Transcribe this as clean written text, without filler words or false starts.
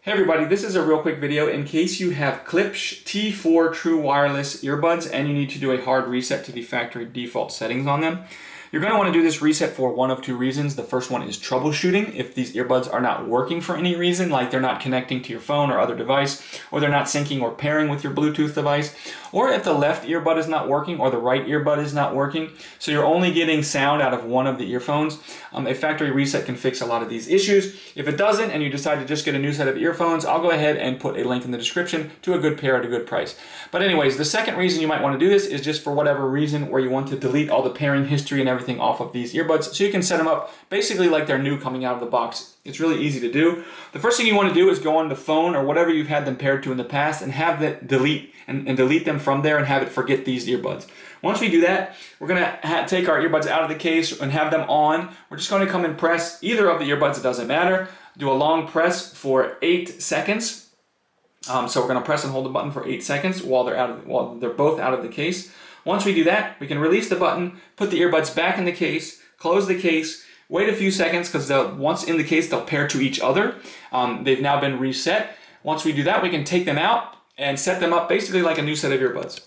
Hey everybody, this is a real quick video in case you have Klipsch T4 true wireless earbuds and you need to do a hard reset to the factory default settings on them. You're going to want to do this reset for one of two reasons. The first one is troubleshooting. If these earbuds are not working for any reason, like they're not connecting to your phone or other device, or they're not syncing or pairing with your Bluetooth device, or if the left earbud is not working or the right earbud is not working, so you're only getting sound out of one of the earphones, a factory reset can fix a lot of these issues. If it doesn't and you decide to just get a new set of earphones, I'll go ahead and put a link in the description to a good pair at a good price. But anyways, the second reason you might want to do this is just for whatever reason where you want to delete all the pairing history and everything off of these earbuds so you can set them up basically like they're new coming out of the box. It's really easy to do. The first thing you want to do is go on the phone or whatever you've had them paired to in the past and have that delete and delete them from there and have it forget these earbuds. Once we do that, we're going to take our earbuds out of the case and have them on. We're just going to come and press either of the earbuds, it doesn't matter. Do a long press for 8 seconds. So we're going to press and hold the button for 8 seconds while they're both out of the case. Once we do that, we can release the button, put the earbuds back in the case, close the case, wait a few seconds because once in the case they'll pair to each other. They've now been reset. Once we do that, we can take them out and set them up basically like a new set of earbuds.